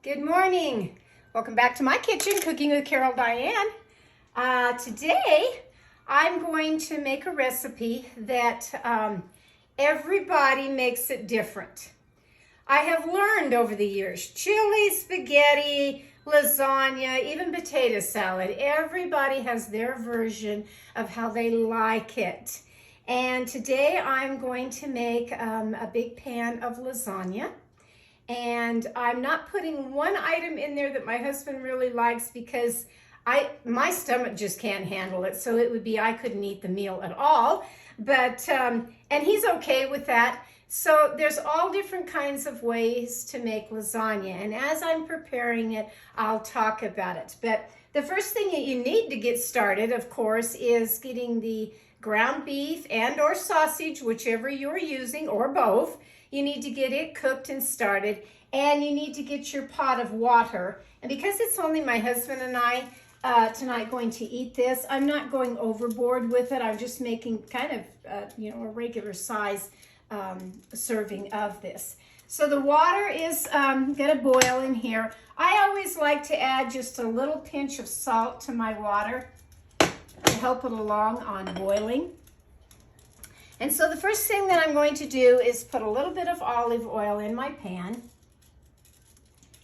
Good morning. Welcome back to my kitchen, Cooking with Carol Diane. Today, I'm going to make a recipe that everybody makes it different. I have learned over the years, chili, spaghetti, lasagna, even potato salad, everybody has their version of how they like it. And today I'm going to make a big pan of lasagna. And I'm not putting one item in there that my husband really likes because my stomach just can't handle it. So it would be I couldn't eat the meal at all. But and he's okay with that. So there's all different kinds of ways to make lasagna. And as I'm preparing it, I'll talk about it. But the first thing that you need to get started, of course, is getting the ground beef and or sausage, whichever you're using, or both. You need to get it cooked and started, and you need to get your pot of water. And because it's only my husband and I tonight going to eat this, I'm not going overboard with it. I'm just making kind of, a regular size serving of this. So the water is going to boil in here. I always like to add just a little pinch of salt to my water to help it along on boiling. And so the first thing that I'm going to do is put a little bit of olive oil in my pan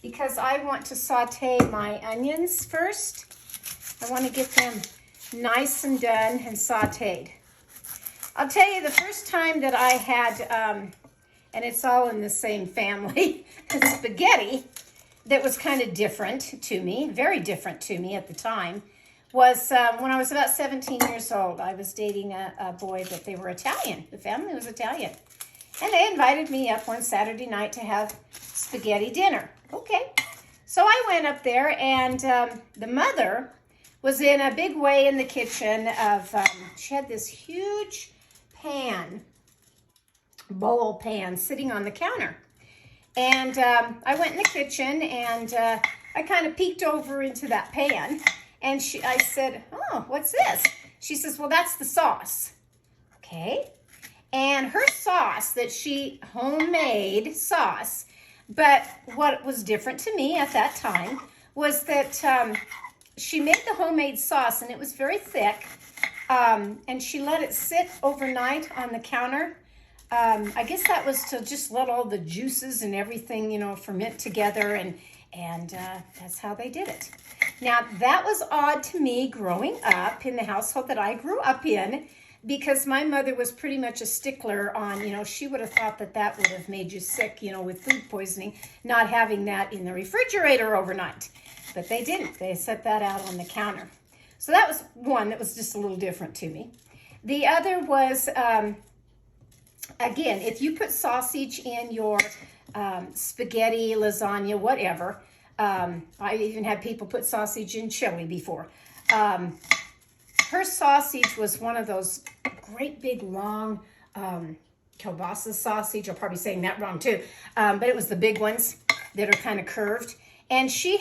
because I want to saute my onions first. I want to get them nice and done and sauteed. I'll tell you the first time that I had, and it's all in the same family, spaghetti that was kind of different to me, very different to me at the time, was when I was about 17 years old. I was dating a boy that they were Italian. The family was Italian. And they invited me up one Saturday night to have spaghetti dinner. Okay. So I went up there, and the mother was in a big way in the kitchen of, she had this huge bowl pan sitting on the counter. And I went in the kitchen, and I kind of peeked over into that pan. And I said, oh, what's this? She says, well, that's the sauce. Okay. And her sauce that homemade sauce, but what was different to me at that time was that she made the homemade sauce, and it was very thick, and she let it sit overnight on the counter. I guess that was to just let all the juices and everything, ferment together, and that's how they did it. Now, that was odd to me growing up in the household that I grew up in because my mother was pretty much a stickler on, she would have thought that would have made you sick, with food poisoning, not having that in the refrigerator overnight. But they didn't. They set that out on the counter. So that was one that was just a little different to me. The other was, again, if you put sausage in your spaghetti, lasagna, whatever, I even had people put sausage in chili before. Her sausage was one of those great big long kielbasa sausage. I'm probably saying that wrong too. But it was the big ones that are kind of curved. And she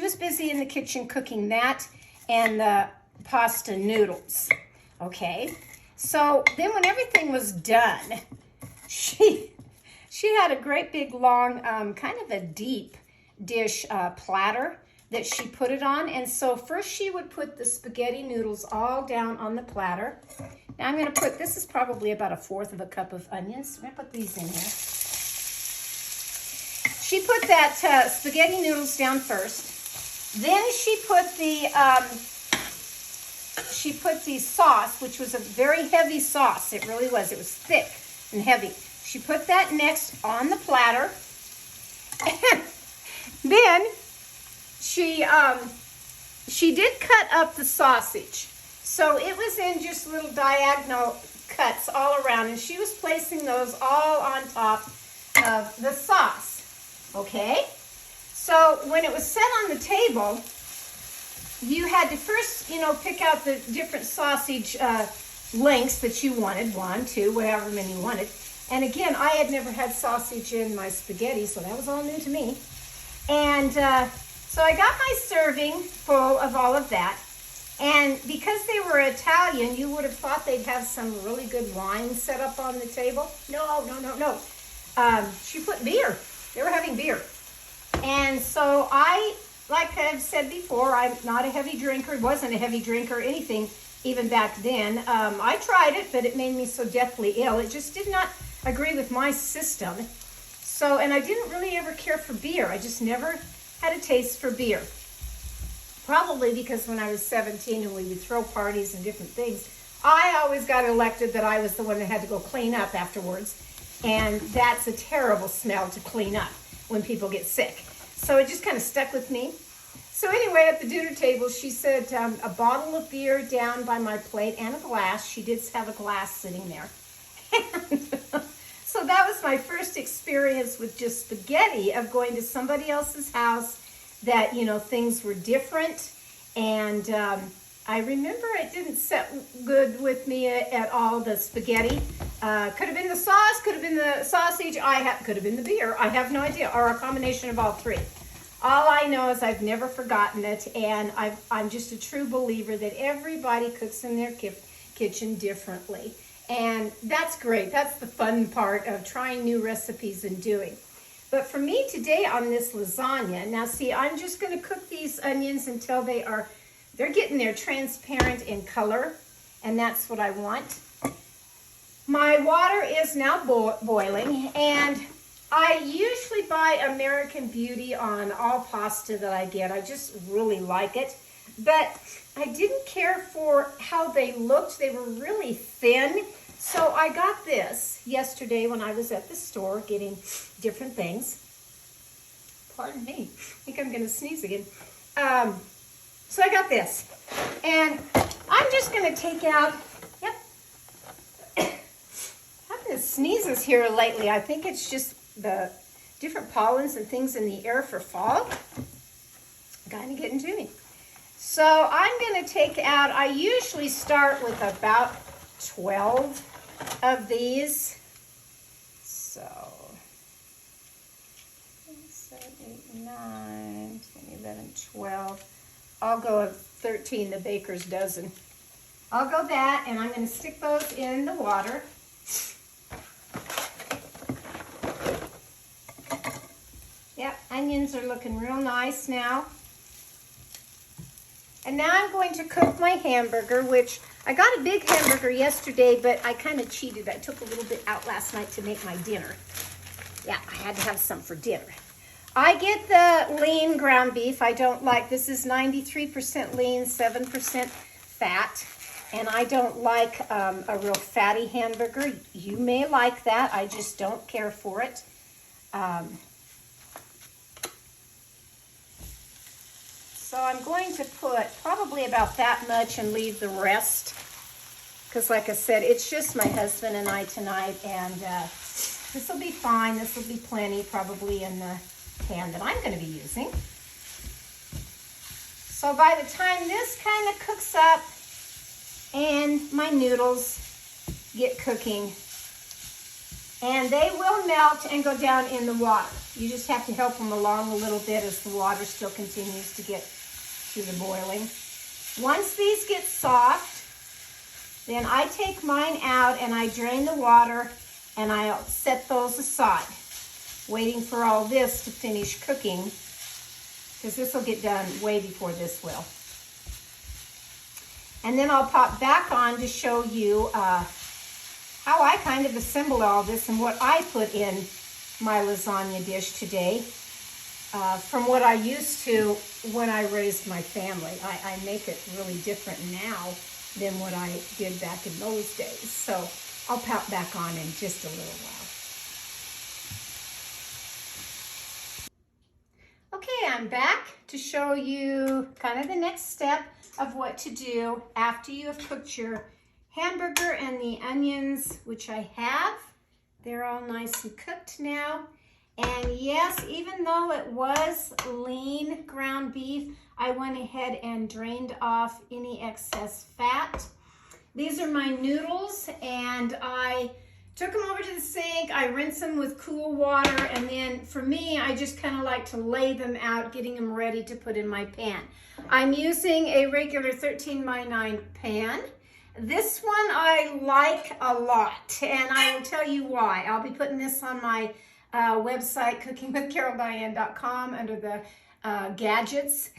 was busy in the kitchen cooking that and the pasta noodles. Okay. So then when everything was done, she had a great big long, kind of a deep dish platter that she put it on. And so first she would put the spaghetti noodles all down on the platter. Now I'm going to put, this is probably about 1/4 of a cup of onions. I'm going to put these in here. She put that spaghetti noodles down first. Then she put the sauce, which was a very heavy sauce. It really was. It was thick and heavy. She put that next on the platter. And then she did cut up the sausage. So it was in just little diagonal cuts all around, and she was placing those all on top of the sauce. Okay? So when it was set on the table, you had to first, pick out the different sausage lengths that you wanted, 1, 2, whatever many you wanted. And again, I had never had sausage in my spaghetti, so that was all new to me. And so I got my serving full of all of that. And because they were Italian, you would have thought they'd have some really good wine set up on the table. No. She put beer. They were having beer. And so like I've said before, I'm not a heavy drinker, wasn't a heavy drinker, anything even back then. I tried it, but it made me so deathly ill. It just did not agree with my system. So, and I didn't really ever care for beer. I just never had a taste for beer. Probably because when I was 17 and we would throw parties and different things, I always got elected that I was the one that had to go clean up afterwards. And that's a terrible smell to clean up when people get sick. So it just kind of stuck with me. So anyway, at the dinner table, she said a bottle of beer down by my plate and a glass. She did have a glass sitting there. So that was my first experience with just spaghetti, of going to somebody else's house that, you know, things were different. And I remember it didn't set good with me at all, the spaghetti. Could have been the sauce, could have been the sausage, could have been the beer. I have no idea, or a combination of all three. All I know is I've never forgotten it, and I'm just a true believer that everybody cooks in their kitchen differently. And that's great. That's the fun part of trying new recipes and doing. But for me today on this lasagna, now see, I'm just going to cook these onions until they're getting there transparent in color, and that's what I want. My water is now boiling, and I usually buy American Beauty on all pasta that I get. I just really like it, but I didn't care for how they looked. They were really thin, so I got this yesterday when I was at the store getting different things. Pardon me, I think I'm going to sneeze again. So I got this, and I'm just going to take out, yep, having the sneezes here lately. I think it's just the different pollens and things in the air for fall, kind of getting to me. So I'm going to take out, I usually start with about 12 of these. So 7, 8, 9, 10, 11, 12. I'll go 13, the baker's dozen. I'll go that, and I'm going to stick those in the water. Yep, onions are looking real nice now. And now I'm going to cook my hamburger, which I got a big hamburger yesterday, but I kind of cheated. I took a little bit out last night to make my dinner. Yeah, I had to have some for dinner. I get the lean ground beef. I don't like, this is 93% lean, 7% fat. And I don't like a real fatty hamburger. You may like that. I just don't care for it. So I'm going to put probably about that much and leave the rest. Because like I said, it's just my husband and I tonight. And this will be fine. This will be plenty probably in the pan that I'm going to be using. So by the time this kind of cooks up and my noodles get cooking, and they will melt and go down in the water. You just have to help them along a little bit as the water still continues to get to the boiling. Once these get soft, then I take mine out and I drain the water and I'll set those aside, waiting for all this to finish cooking, because this will get done way before this will. And then I'll pop back on to show you how I kind of assemble all this and what I put in my lasagna dish today from what I used to when I raised my family. I make it really different now than what I did back in those days. So I'll pop back on in just a little while. Okay, I'm back to show you kind of the next step of what to do after you have cooked your hamburger and the onions, which I have. They're all nice and cooked now. And yes, even though it was lean ground beef, I went ahead and drained off any excess fat. These are my noodles, and I took them over to the sink. I rinse them with cool water, and then for me, I just kind of like to lay them out, getting them ready to put in my pan. I'm using a regular 13x9 pan. This one I like a lot, and I will tell you why. I'll be putting this on my website, cookingwithcaroldiane.com, under the gadgets.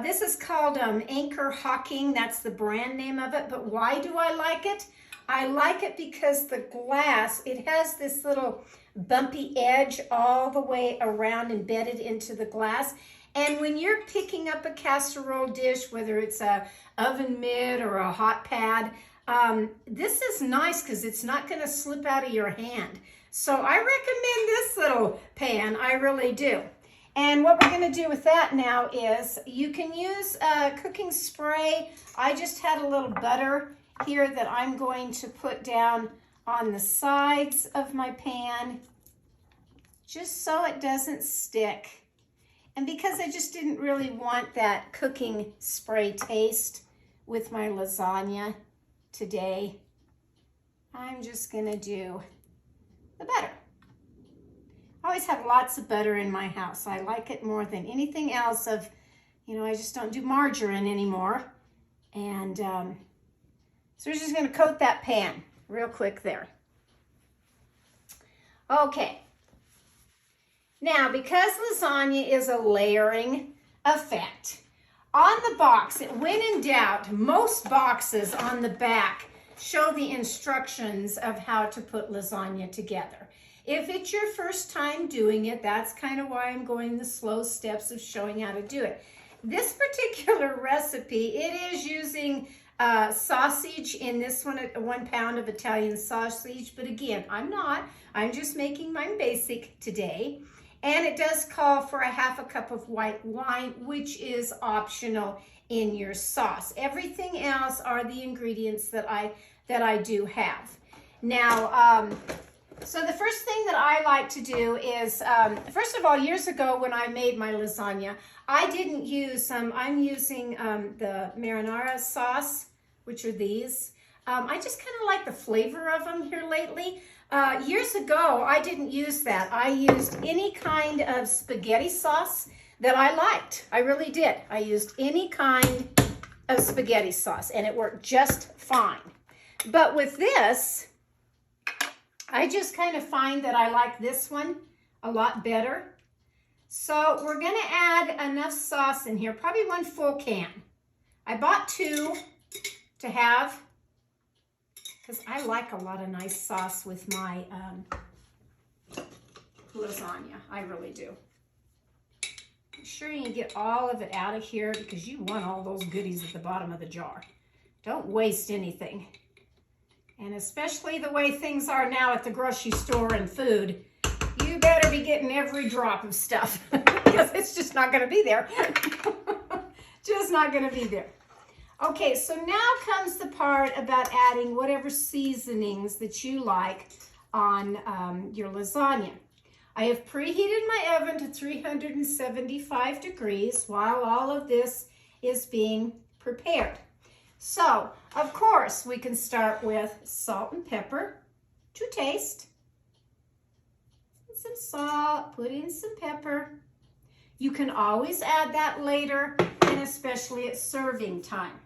This is called Anchor Hawking. That's the brand name of it. But why do I like it? I like it because the glass, it has this little bumpy edge all the way around embedded into the glass. And when you're picking up a casserole dish, whether it's a oven mitt or a hot pad, this is nice because it's not going to slip out of your hand. So I recommend this little pan, I really do. And what we're going to do with that now is you can use cooking spray. I just had a little butter here that I'm going to put down on the sides of my pan just so it doesn't stick. And because I just didn't really want that cooking spray taste with my lasagna today, I'm just going to do the butter. I always have lots of butter in my house. I like it more than anything else. I just don't do margarine anymore. And so we're just going to coat that pan real quick there. Okay. Now, because lasagna is a layering effect, on the box, when in doubt, most boxes on the back show the instructions of how to put lasagna together. If it's your first time doing it, that's kind of why I'm going the slow steps of showing how to do it. This particular recipe, it is using sausage in this one, 1 pound of Italian sausage. But again, I'm just making mine basic today. And it does call for a 1/2 cup of white wine, which is optional in your sauce. Everything else are the ingredients that I do have. Now, so the first thing that I like to do is, first of all, years ago when I made my lasagna, I didn't use, I'm using the marinara sauce, which are these. I just kind of like the flavor of them here lately. Years ago, I didn't use that. I used any kind of spaghetti sauce that I liked. I really did. I used any kind of spaghetti sauce, and it worked just fine. But with this, I just kind of find that I like this one a lot better. So we're going to add enough sauce in here, probably 1 full can. I bought 2 to have, because I like a lot of nice sauce with my lasagna. I really do. Make sure you get all of it out of here because you want all those goodies at the bottom of the jar. Don't waste anything. And especially the way things are now at the grocery store and food, you better be getting every drop of stuff because it's just not going to be there. Just not going to be there. Okay, so now comes the part about adding whatever seasonings that you like on your lasagna. I have preheated my oven to 375 degrees while all of this is being prepared. So, of course, we can start with salt and pepper to taste. Some salt, put in some pepper. You can always add that later, and especially at serving time.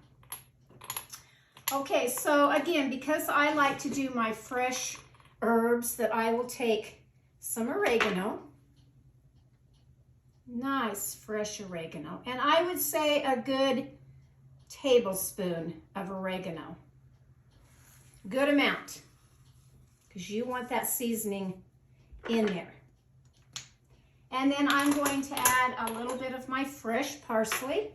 Okay, so again, because I like to do my fresh herbs, that I will take some oregano. Nice fresh oregano. And I would say a good tablespoon of oregano. Good amount, because you want that seasoning in there. And then I'm going to add a little bit of my fresh parsley.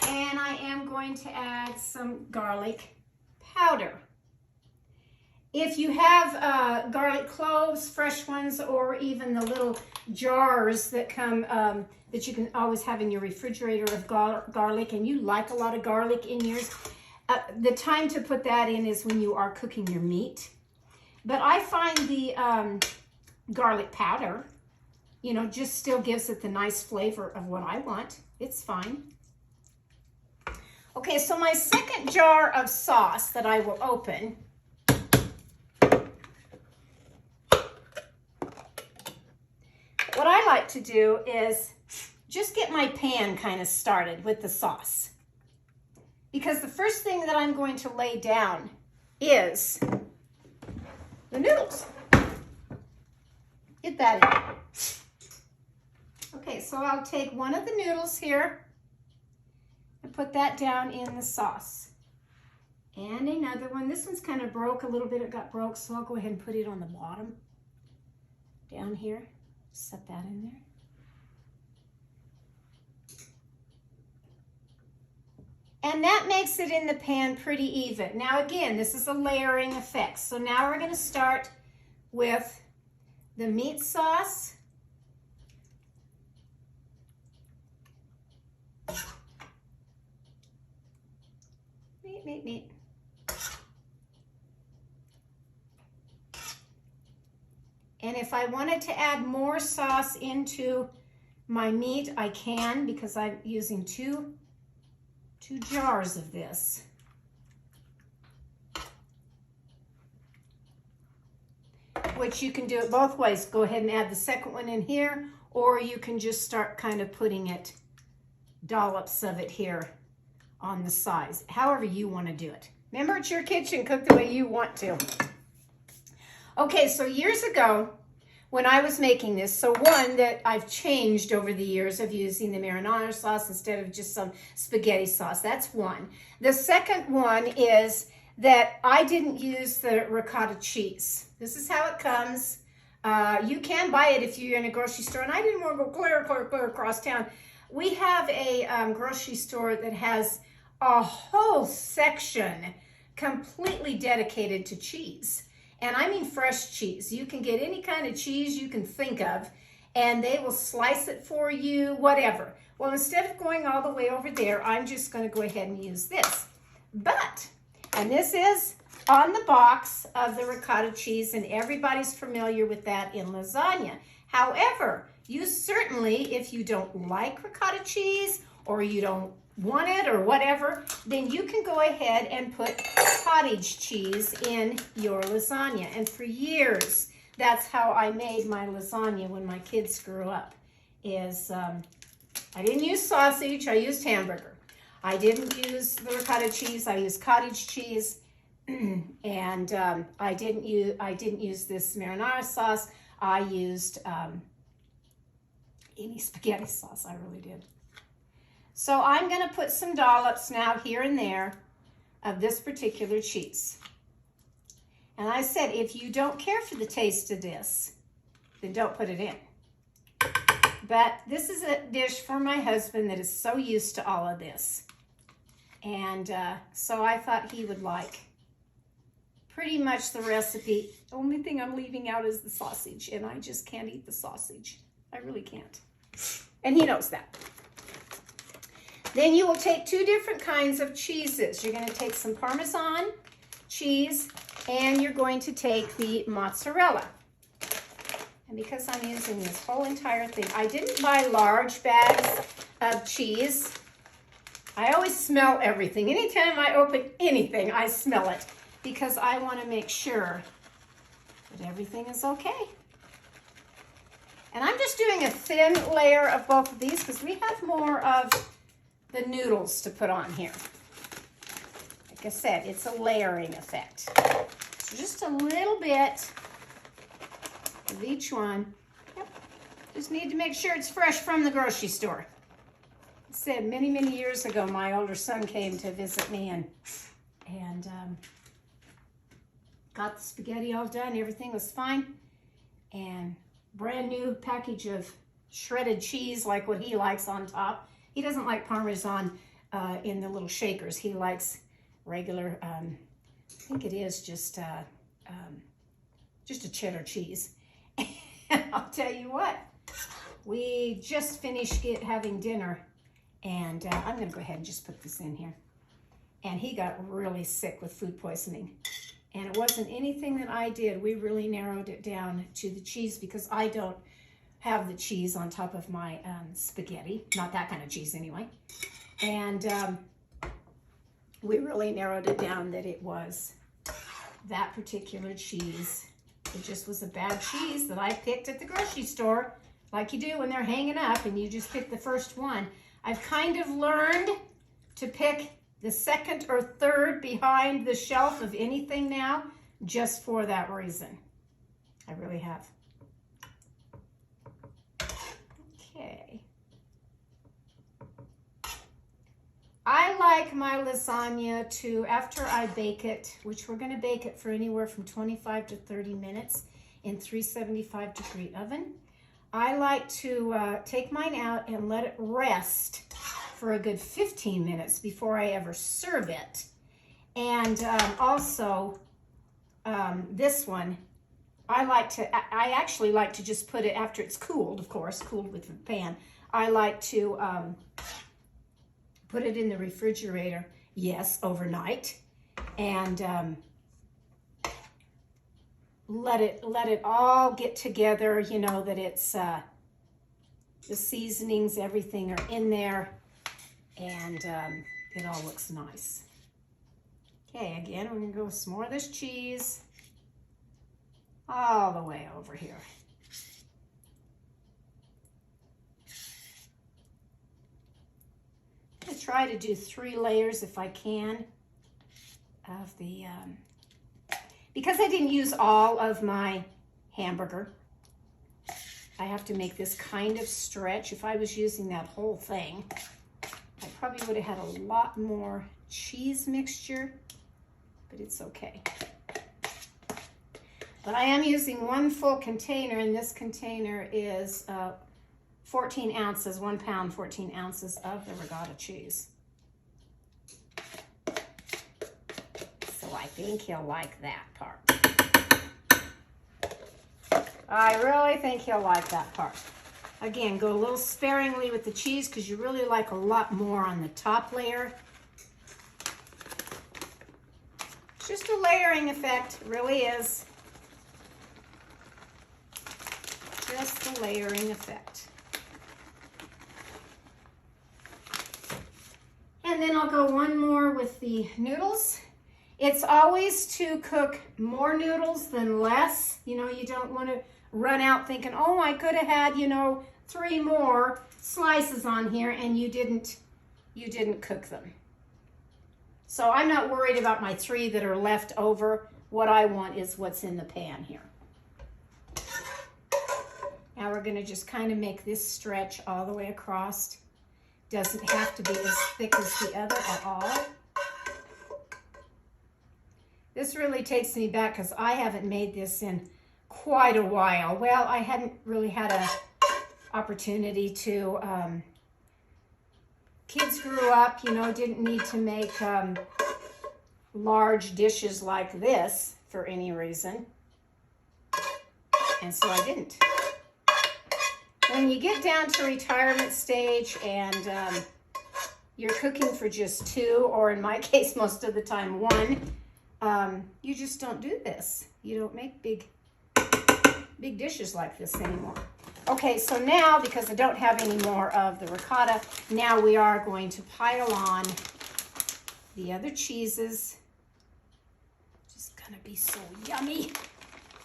And I am going to add some garlic powder. If you have garlic cloves, fresh ones, or even the little jars that come, that you can always have in your refrigerator of garlic, and you like a lot of garlic in yours, the time to put that in is when you are cooking your meat. But I find the garlic powder, you know, just still gives it the nice flavor of what I want. It's fine. Okay, so my second jar of sauce that I will open, what I like to do is just get my pan kind of started with the sauce. because the first thing that I'm going to lay down is the noodles. Get that in. Okay, so I'll take one of the noodles here and put that down in the sauce. And another one. This one's kind of broke a little bit. It got broke, so I'll go ahead and put it on the bottom. Down here. Set that in there. And that makes it in the pan pretty even. Now again, this is a layering effect. So now we're going to start with the meat sauce. Meat. And if I wanted to add more sauce into my meat, I can, because I'm using two jars of this. Which you can do it both ways. Go ahead and add the second one in here, or you can just start kind of putting it, dollops of it here on the sides, however you want to do it. Remember, it's your kitchen, cook the way you want to. Okay, so years ago, when I was making this, so one that I've changed over the years of using the marinara sauce instead of just some spaghetti sauce. That's one. The second one is that I didn't use the ricotta cheese. This is how it comes. You can buy it if you're in a grocery store, and I didn't want to go clear across town. We have a grocery store that has a whole section completely dedicated to cheese. And I mean fresh cheese. You can get any kind of cheese you can think of, and they will slice it for you, whatever. Well, instead of going all the way over there, I'm just going to go ahead and use this. And this is on the box of the ricotta cheese, and everybody's familiar with that in lasagna. However, you certainly, if you don't like ricotta cheese or you don't want it or whatever, then you can go ahead and put cottage cheese in your lasagna. And for years, that's how I made my lasagna when my kids grew up. I didn't use sausage, I used hamburger. I didn't use the ricotta cheese, I used cottage cheese. And I didn't use this marinara sauce. I used any spaghetti sauce, I really did. So I'm going to put some dollops now here and there of this particular cheese. And I said, if you don't care for the taste of this, then don't put it in. But this is a dish for my husband that is so used to all of this. And so I thought he would like pretty much the recipe. The only thing I'm leaving out is the sausage, and I just can't eat the sausage. I really can't. And he knows that. Then you will take two different kinds of cheeses. You're going to take some Parmesan cheese, and you're going to take the mozzarella. And because I'm using this whole entire thing, I didn't buy large bags of cheese. I always smell everything. Anytime I open anything, I smell it, because I want to make sure that everything is okay. And I'm just doing a thin layer of both of these because we have more of the noodles to put on here. Like I said, it's a layering effect. So just a little bit of each one. Yep. Just need to make sure it's fresh from the grocery store. I said many, many years ago, my older son came to visit me and got the spaghetti all done. Everything was fine. And brand new package of shredded cheese, like what he likes on top. He doesn't like Parmesan in the little shakers. He likes regular, I think it is just a cheddar cheese. And I'll tell you what, we just finished having dinner, and I'm going to go ahead and just put this in here. And he got really sick with food poisoning. And it wasn't anything that I did. We really narrowed it down to the cheese, because I don't have the cheese on top of my spaghetti. Not that kind of cheese anyway. And we really narrowed it down that it was that particular cheese. It just was a bad cheese that I picked at the grocery store, like you do when they're hanging up and you just pick the first one. I've kind of learned to pick the second or third behind the shelf of anything now, just for that reason. I really have. Okay. I like my lasagna to, after I bake it, which we're going to bake it for anywhere from 25 to 30 minutes in 375 degree oven. I like to take mine out and let it rest for a good 15 minutes before I ever serve it. And also, this one, I actually like to just put it, after it's cooled, of course, cooled with the pan, I like to put it in the refrigerator, yes, overnight, and let it all get together, you know, that it's, the seasonings, everything are in there, and it all looks nice. Okay, again, we're gonna go with some more of this cheese all the way over here. I'm gonna try to do 3 layers if I can of the, because I didn't use all of my hamburger, I have to make this kind of stretch. If I was using that whole thing, I probably would have had a lot more cheese mixture, but it's okay. But I am using 1 full container, and this container is 14 ounces, 1 pound, 14 ounces of the regatta cheese. So I think he'll like that part. I really think he'll like that part. Again, go a little sparingly with the cheese because you really like a lot more on the top layer. It's just a layering effect, it really is. Just a layering effect. And then I'll go 1 more with the noodles. It's always to cook more noodles than less. You know, you don't want to run out thinking, oh, I could have had, you know, 3 more slices on here, and you didn't cook them. So I'm not worried about my 3 that are left over. What I want is what's in the pan here. Now we're going to just kind of make this stretch all the way across. Doesn't have to be as thick as the other at all. This really takes me back because I haven't made this in quite a while. Well, I hadn't really had an opportunity to. Kids grew up, you know, didn't need to make large dishes like this for any reason. And so I didn't. When you get down to retirement stage and you're cooking for just 2, or in my case, most of the time 1, you just don't do this. You don't make big dishes like this anymore. Okay, so now, because I don't have any more of the ricotta, now we are going to pile on the other cheeses. Just gonna be so yummy.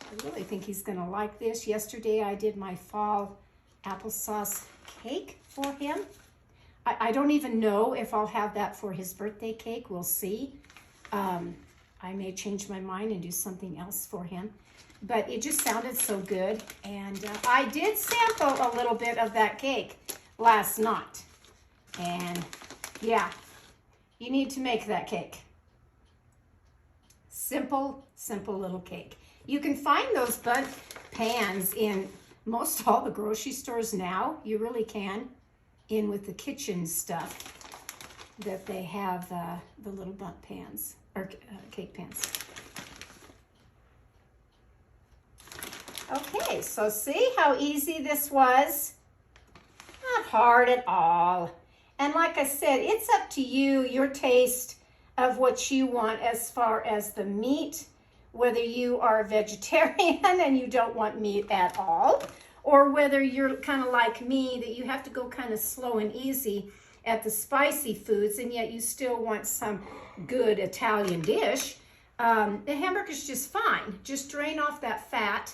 I really think he's gonna like this. Yesterday I did my fall applesauce cake for him. I don't even know if I'll have that for his birthday cake. We'll see. I may change my mind and do something else for him. But it just sounded so good. And I did sample a little bit of that cake last night. And yeah, you need to make that cake. Simple, simple little cake. You can find those bundt pans in most all the grocery stores now. You really can. In with the kitchen stuff that they have the little bundt pans or cake pans. Okay, so see how easy this was? Not hard at all. And like I said, it's up to you, your taste of what you want as far as the meat, whether you are a vegetarian and you don't want meat at all, or whether you're kind of like me, that you have to go kind of slow and easy at the spicy foods, and yet you still want some good Italian dish. The hamburger's just fine. Just drain off that fat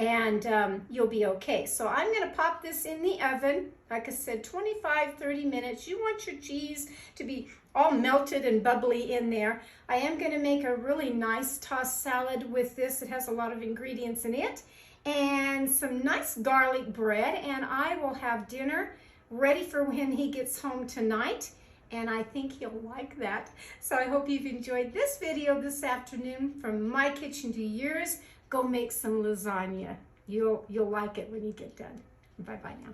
and you'll be okay. So I'm going to pop this in the oven. Like I said, 25-30 minutes. You want your cheese to be all melted and bubbly in there. I am going to make a really nice tossed salad with this. It has a lot of ingredients in it, and some nice garlic bread, and I will have dinner ready for when he gets home tonight, and I think he'll like that. So I hope you've enjoyed this video this afternoon from my kitchen to yours. Go make some lasagna. You'll like it when you get done. Bye-bye now.